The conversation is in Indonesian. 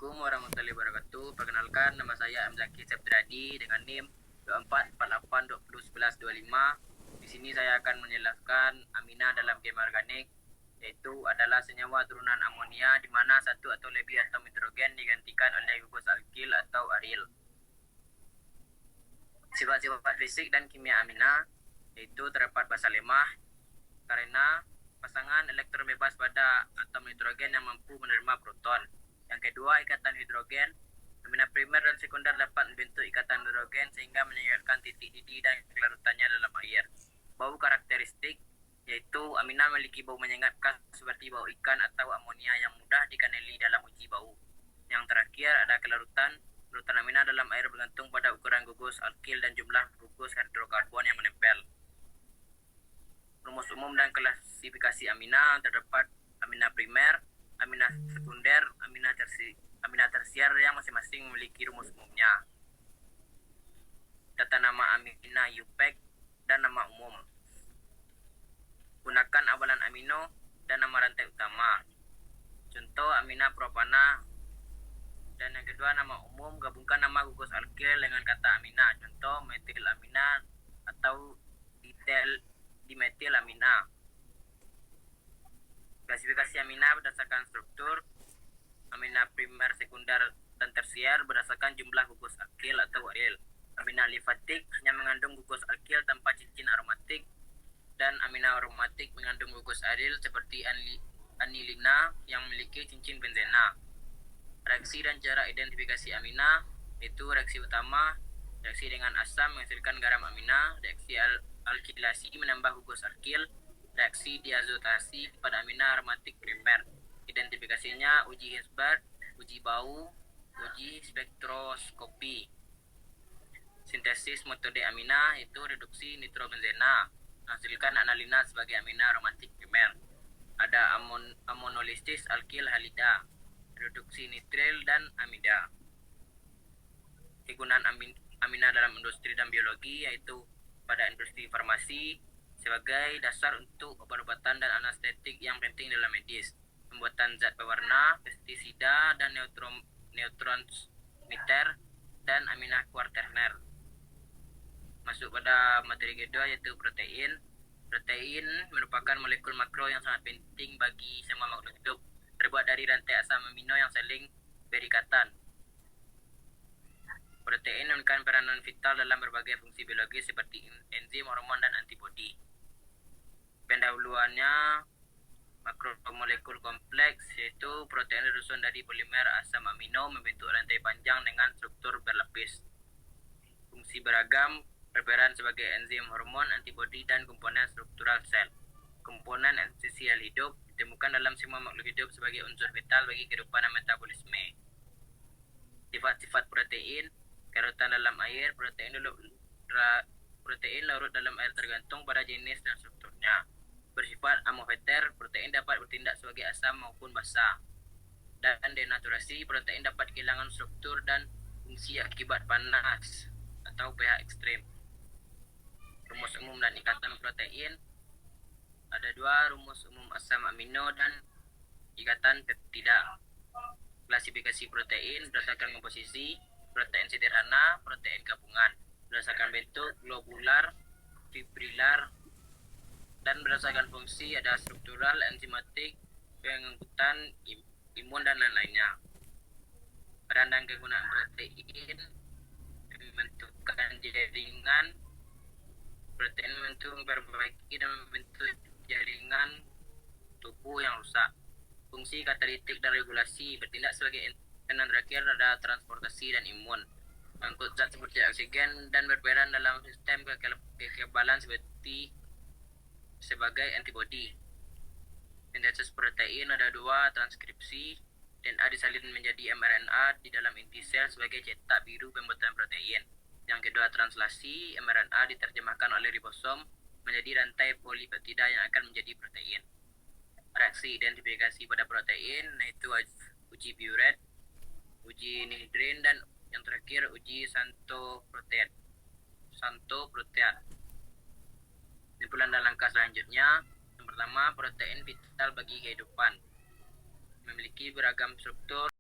Assalamualaikum warahmatullahi wabarakatuh. Perkenalkan, nama saya Amzaki Septradi dengan NIM 2448201125. Di sini saya akan menjelaskan amina dalam kimia organik, yaitu adalah senyawa turunan amonia di mana satu atau lebih atom hidrogen digantikan oleh gugus alkil atau aril. Sifat-sifat fisik dan kimia amina yaitu terdapat basa lemah karena pasangan elektron bebas pada atom hidrogen yang mampu menerima proton. Yang kedua, ikatan hidrogen. Amina primer dan sekunder dapat membentuk ikatan hidrogen sehingga meninggalkan titik didih dan kelarutannya dalam air. Bau karakteristik, yaitu amina memiliki bau menyengat khas seperti bau ikan atau amonia yang mudah dikenali dalam uji bau. Yang terakhir ada kelarutan. Larutan amina dalam air bergantung pada ukuran gugus alkil dan jumlah gugus hidrokarbon yang menempel. Rumus umum dan klasifikasi amina terdapat amina primer, amina sekunder, amina tersier yang masing-masing memiliki rumus umumnya. Tata nama amina UPEC dan nama umum. Gunakan awalan amino dan nama rantai utama. Contoh amina propana. Dan yang kedua, nama umum, gabungkan nama gugus alkil dengan kata amina. Contoh metilamina atau dimetilamina. Klasifikasi amina berdasarkan struktur. Amina primer, sekunder, dan tersier berdasarkan jumlah gugus alkil atau aril. Amina alifatik hanya mengandung gugus alkil tanpa cincin aromatik, dan amina aromatik mengandung gugus aril seperti anilina yang memiliki cincin benzena. Reaksi dan cara identifikasi amina yaitu reaksi utama, reaksi dengan asam menghasilkan garam amina, reaksi alkilasi menambah gugus alkil, reaksi diazotasi pada amina aromatik primer. Identifikasinya uji Hinsberg, uji bau, uji spektroskopi. Sintesis metode amina yaitu reduksi nitrobenzena, menghasilkan analina sebagai amina aromatik primer. Ada amonolisis alkil halida, reduksi nitril dan amida. Kegunaan amina dalam industri dan biologi yaitu pada industri farmasi sebagai dasar untuk obat-obatan dan anestetik yang penting dalam medis, pembuatan zat pewarna, pestisida dan neurotransmitter, dan amina kuaterner. Masuk pada materi kedua yaitu protein. Protein merupakan molekul makro yang sangat penting bagi semua makhluk hidup, terbuat dari rantai asam amino yang saling berikatan. Protein memiliki peranan vital dalam berbagai fungsi biologis seperti enzim, hormon, dan antibodi. Pendahuluannya makromolekul kompleks, yaitu protein tersusun dari polimer asam amino membentuk rantai panjang dengan struktur berlapis. Fungsi beragam berperan sebagai enzim, hormon, antibodi, dan komponen struktural sel. Komponen esensial hidup ditemukan dalam semua makhluk hidup sebagai unsur vital bagi kehidupan dan metabolisme. Sifat-sifat protein, kerutan dalam air, protein larut dalam air tergantung pada jenis dan strukturnya. Bersifat amorfeter, protein dapat bertindak sebagai asam maupun basa. Dan denaturasi, protein dapat kehilangan struktur dan fungsi akibat panas atau pH ekstrim. Rumus umum dan ikatan protein. Ada dua, rumus umum asam amino dan ikatan peptida. Klasifikasi protein berdasarkan komposisi, protein sederhana, protein gabungan, berdasarkan bentuk globular, fibrilar, dan berdasarkan fungsi ada struktural, enzimatik, pengangkutan, imun, dan lain-lainnya. Peran dan kegunaan protein membentukkan jaringan. Protein memperbaiki dan membentuk jaringan tubuh yang rusak. Fungsi katalitik dan regulasi, bertindak sebagai dan terakhir ada transportasi dan imun, mengangkut zat seperti oksigen dan berperan dalam sistem kekebalan sebagai antibodi. Sintesis protein ada dua, transkripsi, DNA disalin menjadi mRNA di dalam inti sel sebagai cetak biru pembuatan protein. Yang kedua, translasi, mRNA diterjemahkan oleh ribosom menjadi rantai polipeptida yang akan menjadi protein. Reaksi identifikasi pada protein yaitu uji Biuret, uji Nihedrin, dan yang terakhir uji Santo-Protean. Kesimpulan dan langkah selanjutnya. Yang pertama, protein vital bagi kehidupan. Memiliki beragam struktur